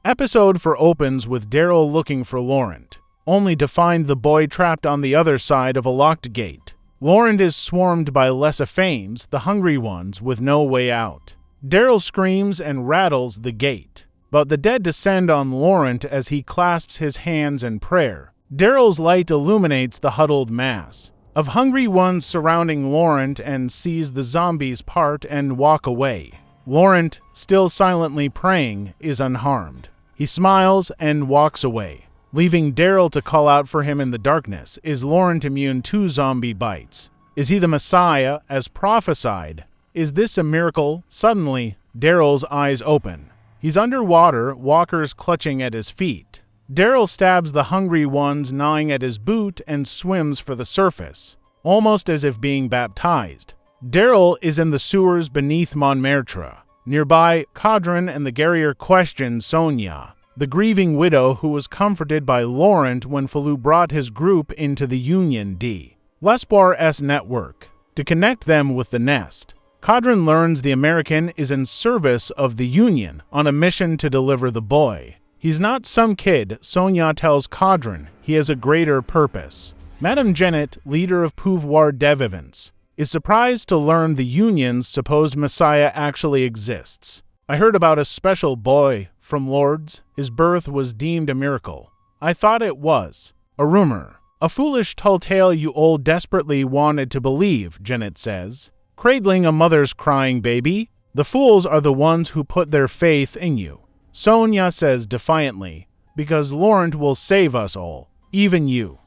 Episode 4 opens with Daryl looking for Laurent, only to find the boy trapped on the other side of a locked gate. Laurent is swarmed by laissez-fames, the hungry ones, with no way out. Daryl screams and rattles the gate, but the dead descend on Laurent as he clasps his hands in prayer. Daryl's light illuminates the huddled mass of hungry ones surrounding Laurent and sees the zombies part and walk away. Laurent, still silently praying, is unharmed. He smiles and walks away, leaving Daryl to call out for him in the darkness. Is Laurent immune to zombie bites? Is he the Messiah, as prophesied? Is this a miracle? Suddenly, Daryl's eyes open. He's underwater, walkers clutching at his feet. Daryl stabs the hungry ones gnawing at his boot and swims for the surface, almost as if being baptized. Daryl is in the sewers beneath Montmartre. Nearby, Cadran and the Guerrier question Sonia, the grieving widow who was comforted by Laurent when Falou brought his group into the Union de l'Espoir's network to connect them with the nest. Cadran learns the American is in service of the Union on a mission to deliver the boy. He's not some kid, Sonia tells Cadran. He has a greater purpose. Madame Genet, leader of Pouvoir de Vivants, is surprised to learn the Union's supposed Messiah actually exists. I heard about a special boy from Lourdes. His birth was deemed a miracle. I thought it was a rumor. A foolish tall tale you all desperately wanted to believe, Genet says. Cradling a mother's crying baby? The fools are the ones who put their faith in you, Sonia says defiantly, because Laurent will save us all, even you.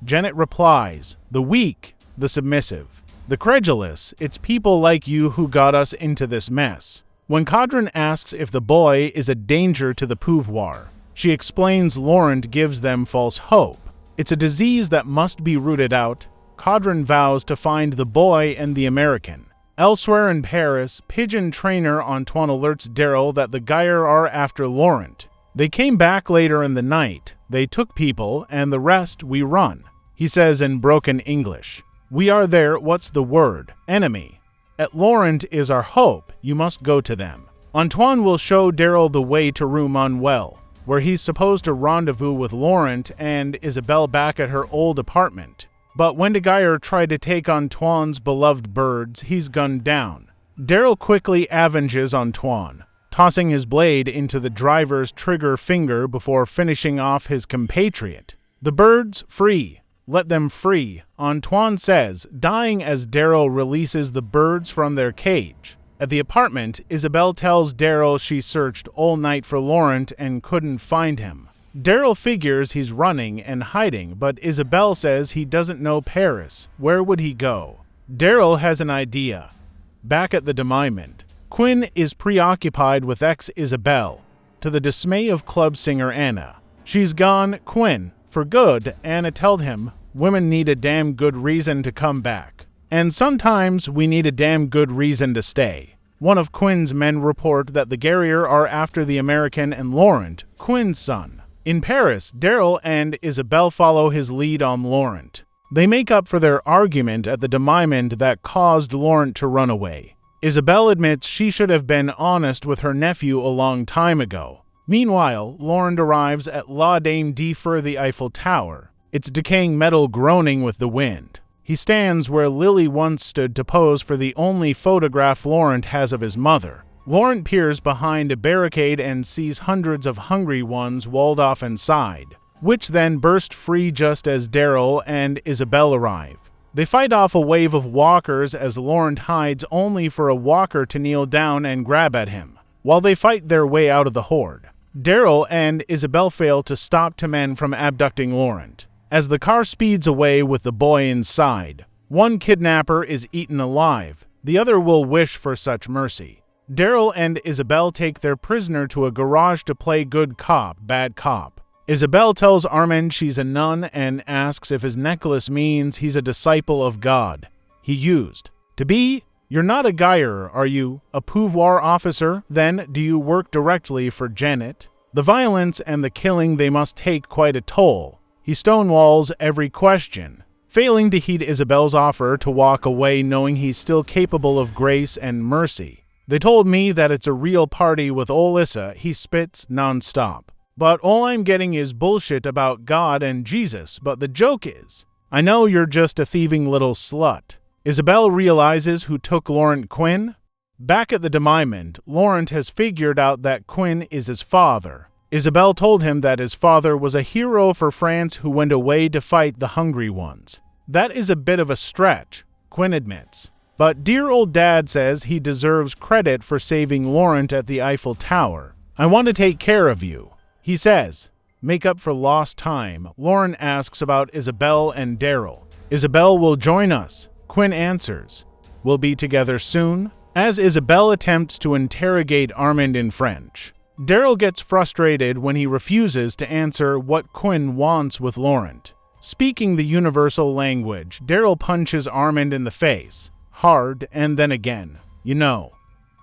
Genet replies, the weak, the submissive, the credulous, it's people like you who got us into this mess. When Cadran asks if the boy is a danger to the pouvoir, she explains Laurent gives them false hope. It's a disease that must be rooted out. Cadran vows to find the boy and the American. Elsewhere in Paris, pigeon trainer Antoine alerts Daryl that the Guerrier are after Laurent. They came back later in the night. They took people, and the rest we run. He says in broken English. We are there, what's the word? Enemy. At Laurent is our hope, you must go to them. Antoine will show Daryl the way to Rue Manuel, where he's supposed to rendezvous with Laurent and Isabelle back at her old apartment. But when the Guerrier tried to take Antoine's beloved birds, he's gunned down. Daryl quickly avenges Antoine, tossing his blade into the driver's trigger finger before finishing off his compatriot. The birds, free. Let them free, Antoine says, dying as Daryl releases the birds from their cage. At the apartment, Isabelle tells Daryl she searched all night for Laurent and couldn't find him. Daryl figures he's running and hiding, but Isabelle says he doesn't know Paris. Where would he go? Daryl has an idea. Back at the Diamond, Quinn is preoccupied with ex-Isabelle, to the dismay of club singer Anna. She's gone, Quinn, for good, Anna told him. Women need a damn good reason to come back. And sometimes we need a damn good reason to stay. One of Quinn's men report that the Guerrier are after the American and Laurent, Quinn's son. In Paris, Daryl and Isabelle follow his lead on Laurent. They make up for their argument at the Diamond that caused Laurent to run away. Isabelle admits she should have been honest with her nephew a long time ago. Meanwhile, Laurent arrives at La Dame de Fer, the Eiffel Tower, its decaying metal groaning with the wind. He stands where Lily once stood to pose for the only photograph Laurent has of his mother. Laurent peers behind a barricade and sees hundreds of hungry ones walled off inside, which then burst free just as Daryl and Isabelle arrive. They fight off a wave of walkers as Laurent hides only for a walker to kneel down and grab at him, while they fight their way out of the horde. Daryl and Isabelle fail to stop two men from abducting Laurent. As the car speeds away with the boy inside, one kidnapper is eaten alive, the other will wish for such mercy. Daryl and Isabelle take their prisoner to a garage to play good cop, bad cop. Isabelle tells Armand she's a nun and asks if his necklace means he's a disciple of God. He used to be. You're not a Guerrier, are you? A pouvoir officer? Then do you work directly for Genet? The violence and the killing, they must take quite a toll. He stonewalls every question, failing to heed Isabelle's offer to walk away knowing he's still capable of grace and mercy. They told me that it's a real party with Olissa. He spits nonstop. But all I'm getting is bullshit about God and Jesus, but the joke is, I know you're just a thieving little slut. Isabel realizes who took Laurent Quinn. Back at the Diamond, Laurent has figured out that Quinn is his father. Isabel told him that his father was a hero for France who went away to fight the hungry ones. That is a bit of a stretch, Quinn admits. But dear old dad says he deserves credit for saving Laurent at the Eiffel Tower. I want to take care of you, he says. Make up for lost time, Laurent asks about Isabel and Daryl. Isabel will join us, Quinn answers. We'll be together soon? As Isabel attempts to interrogate Armand in French, Daryl gets frustrated when he refuses to answer what Quinn wants with Laurent. Speaking the universal language, Daryl punches Armand in the face, hard and then again. You know,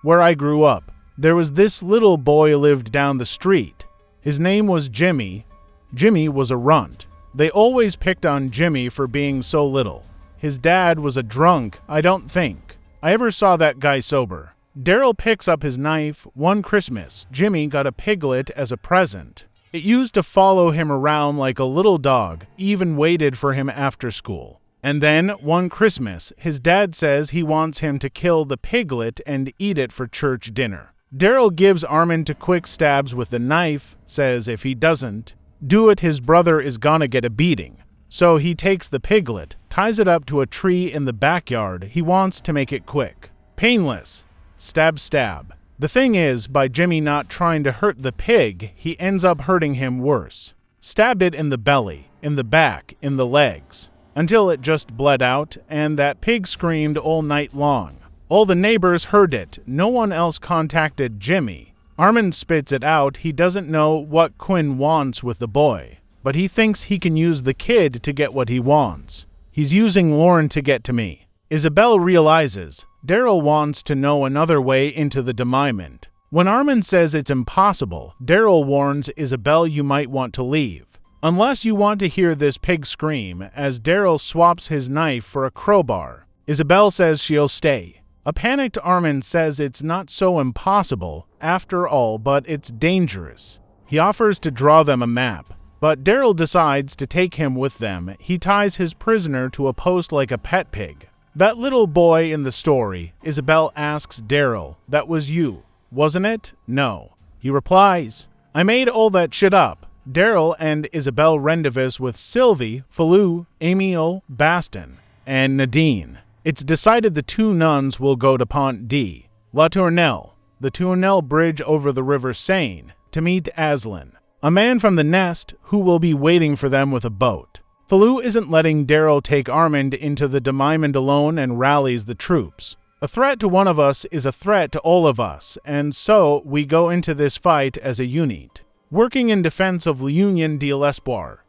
where I grew up, there was this little boy lived down the street. His name was Jimmy. Jimmy was a runt. They always picked on Jimmy for being so little. His dad was a drunk. I don't think I ever saw that guy sober. Daryl picks up his knife. One Christmas, Jimmy got a piglet as a present. It used to follow him around like a little dog, even waited for him after school. And then, one Christmas, his dad says he wants him to kill the piglet and eat it for church dinner. Daryl gives Armand 2 quick stabs with the knife, says if he doesn't do it, his brother is gonna get a beating. So he takes the piglet, ties it up to a tree in the backyard. He wants to make it quick. Painless. Stab, stab. The thing is, by Jimmy not trying to hurt the pig, he ends up hurting him worse. Stabbed it in the belly, in the back, in the legs, until it just bled out, and that pig screamed all night long. All the neighbors heard it. No one else contacted Jimmy. Armand spits it out. He doesn't know what Quinn wants with the boy, but he thinks he can use the kid to get what he wants. He's using Laurent to get to me. Isabel realizes Daryl wants to know another way into the Diamond. When Armand says it's impossible, Daryl warns Isabel you might want to leave. Unless you want to hear this pig scream, as Daryl swaps his knife for a crowbar. Isabel says she'll stay. A panicked Armand says it's not so impossible, after all, but it's dangerous. He offers to draw them a map, but Daryl decides to take him with them. He ties his prisoner to a post like a pet pig. That little boy in the story, Isabel asks Daryl, that was you, wasn't it? No. He replies, I made all that shit up. Daryl and Isabel rendezvous with Sylvie, Falou, Emile, Baston, and Nadine. It's decided the 2 nuns will go to Pont de la Tournelle, the Tournelle bridge over the River Seine, to meet Aslan, a man from the nest who will be waiting for them with a boat. Falou isn't letting Daryl take Armand into the Diamond alone and rallies the troops. A threat to one of us is a threat to all of us, and so we go into this fight as a unit, working in defense of l'Union de l'Espoir.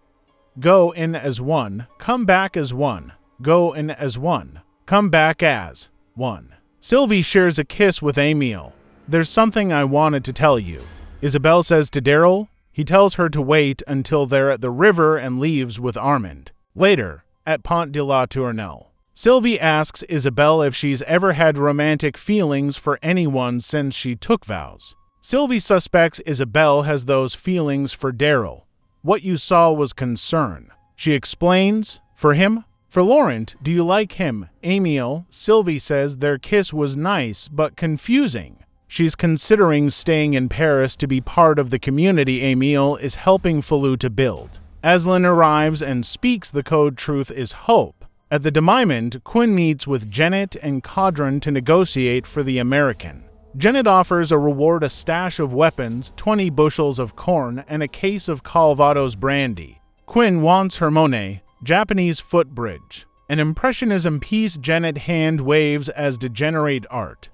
Go in as one, come back as one. Go in as one, come back as one. Sylvie shares a kiss with Emile. There's something I wanted to tell you, Isabel says to Daryl. He tells her to wait until they're at the river and leaves with Armand. Later, at Pont de la Tournelle, Sylvie asks Isabel if she's ever had romantic feelings for anyone since she took vows. Sylvie suspects Isabel has those feelings for Daryl. What you saw was concern. She explains, for him? For Laurent, do you like him? Emile, Sylvie says their kiss was nice but confusing. She's considering staying in Paris to be part of the community Emile is helping Falou to build. Aslan arrives and speaks the code truth is hope. At the Diamond, Quinn meets with Janet and Caudron to negotiate for the American. Janet offers a reward, a stash of weapons, 20 bushels of corn, and a case of Calvados brandy. Quinn wants her Monet, Japanese footbridge, an impressionism piece Janet hand waves as degenerate art.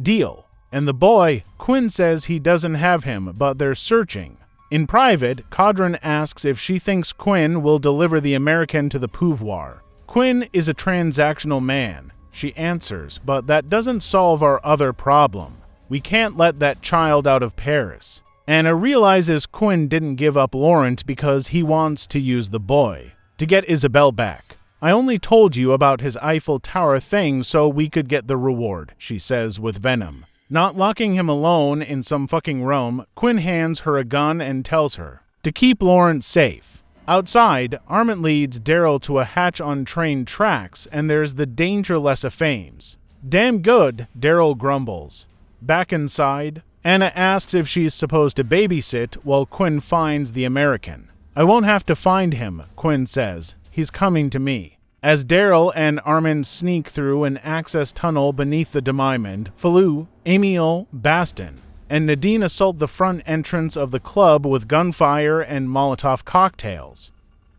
Deal. And the boy, Quinn says he doesn't have him, but they're searching. In private, Caudron asks if she thinks Quinn will deliver the American to the pouvoir. Quinn is a transactional man, she answers, but that doesn't solve our other problem. We can't let that child out of Paris. Anna realizes Quinn didn't give up Laurent because he wants to use the boy to get Isabel back. I only told you about his Eiffel Tower thing so we could get the reward, she says with venom. Not locking him alone in some fucking room, Quinn hands her a gun and tells her to keep Laurent safe. Outside, Armand leads Daryl to a hatch on train tracks, and there's the danger less of fames. Damn good, Daryl grumbles. Back inside, Anna asks if she's supposed to babysit while Quinn finds the American. I won't have to find him, Quinn says. He's coming to me. As Daryl and Armand sneak through an access tunnel beneath the Diamond, Falou, Emile, Bastin, and Nadine assault the front entrance of the club with gunfire and Molotov cocktails.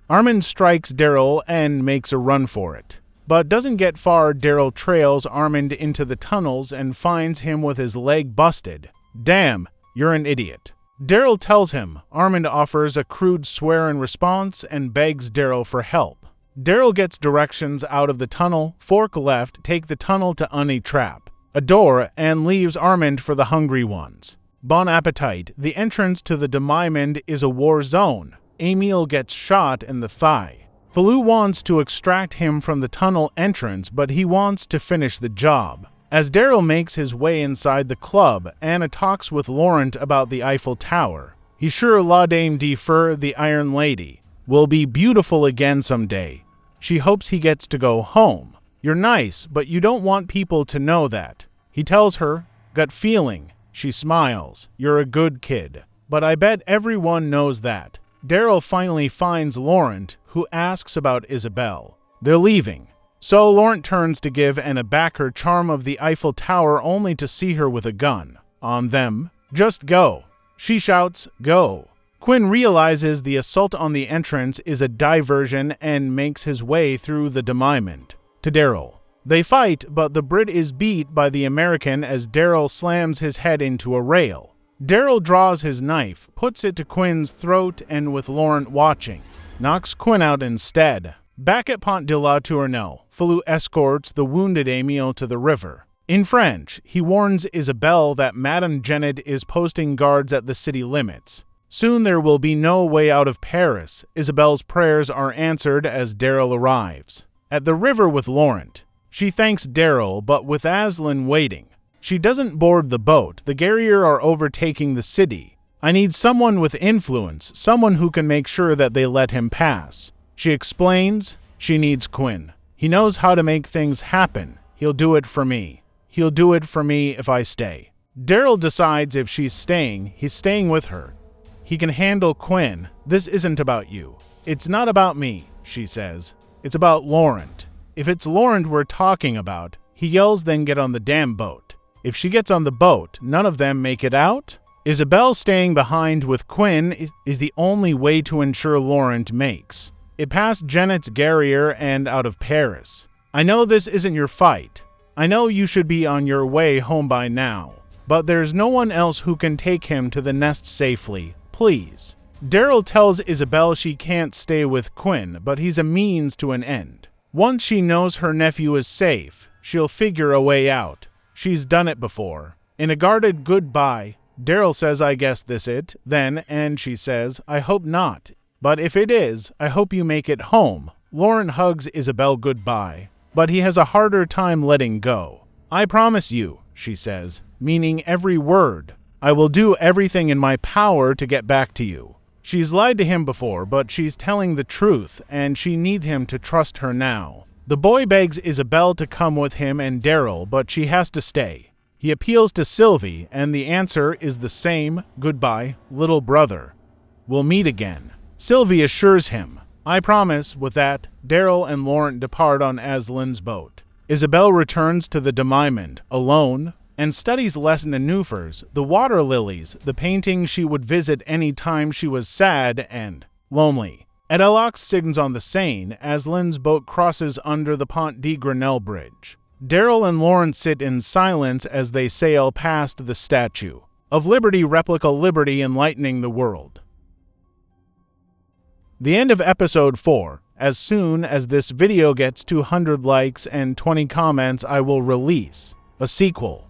Armand strikes Daryl and makes a run for it, but doesn't get far. Daryl trails Armand into the tunnels and finds him with his leg busted. Damn, you're an idiot. Daryl tells him. Armand offers a crude swear in response and begs Daryl for help. Daryl gets directions out of the tunnel, fork left, take the tunnel to Unny Trap, a door, and leaves Armand for the hungry ones. Bon appetit. The entrance to the Diamond is a war zone. Emile gets shot in the thigh. Falou wants to extract him from the tunnel entrance, but he wants to finish the job. As Daryl makes his way inside the club, Anna talks with Laurent about the Eiffel Tower. He's sure La Dame de Fer, the Iron Lady, will be beautiful again someday. She hopes he gets to go home. You're nice, but you don't want people to know that. He tells her, gut feeling. She smiles. You're a good kid. But I bet everyone knows that. Daryl finally finds Laurent, who asks about Isabelle. They're leaving. So Laurent turns to give Anna back her charm of the Eiffel Tower only to see her with a gun on them. Just go. She shouts, go. Quinn realizes the assault on the entrance is a diversion and makes his way through the Diamond to Daryl. They fight, but the Brit is beat by the American as Daryl slams his head into a rail. Daryl draws his knife, puts it to Quinn's throat, and with Laurent watching, knocks Quinn out instead. Back at Pont de la Tournelle, Falou escorts the wounded Emile to the river. In French, he warns Isabelle that Madame Genet is posting guards at the city limits. Soon there will be no way out of Paris. Isabelle's prayers are answered as Daryl arrives. At the river with Laurent, she thanks Daryl, but with Aslan waiting, she doesn't board the boat. The Guerrier are overtaking the city. I need someone with influence, someone who can make sure that they let him pass. She explains she needs Quinn. He knows how to make things happen. He'll do it for me. He'll do it for me if I stay. Daryl decides if she's staying, he's staying with her. He can handle Quinn. This isn't about you. It's not about me, she says. It's about Laurent. If it's Laurent we're talking about, he yells, then get on the damn boat. If she gets on the boat, none of them make it out? Isabelle staying behind with Quinn is the only way to ensure Laurent makes it past Genet's Guerrier and out of Paris. I know this isn't your fight. I know you should be on your way home by now. But there's no one else who can take him to the nest safely. Please. Daryl tells Isabelle she can't stay with Quinn, but he's a means to an end. Once she knows her nephew is safe, she'll figure a way out. She's done it before. In a guarded goodbye, Daryl says, I guess this it, then, and she says, I hope not. But if it is, I hope you make it home. Laurent hugs Isabelle goodbye, but he has a harder time letting go. I promise you, she says, meaning every word. I will do everything in my power to get back to you. She's lied to him before, but she's telling the truth, and she needs him to trust her now. The boy begs Isabelle to come with him and Daryl, but she has to stay. He appeals to Sylvie, and the answer is the same. Goodbye, little brother. We'll meet again. Sylvie assures him. I promise. With that, Daryl and Laurent depart on Aslan's boat. Isabelle returns to the Diamond, alone, and studies Les Nénuphars, the water lilies, the painting she would visit any time she was sad and lonely. At Elax-Signes-on-the-Seine, Aslan's boat crosses under the Pont de Grenelle bridge. Daryl and Laurent sit in silence as they sail past the Statue of Liberty replica, Liberty enlightening the world. The end of episode 4. As soon as this video gets 200 likes and 20 comments, I will release a sequel.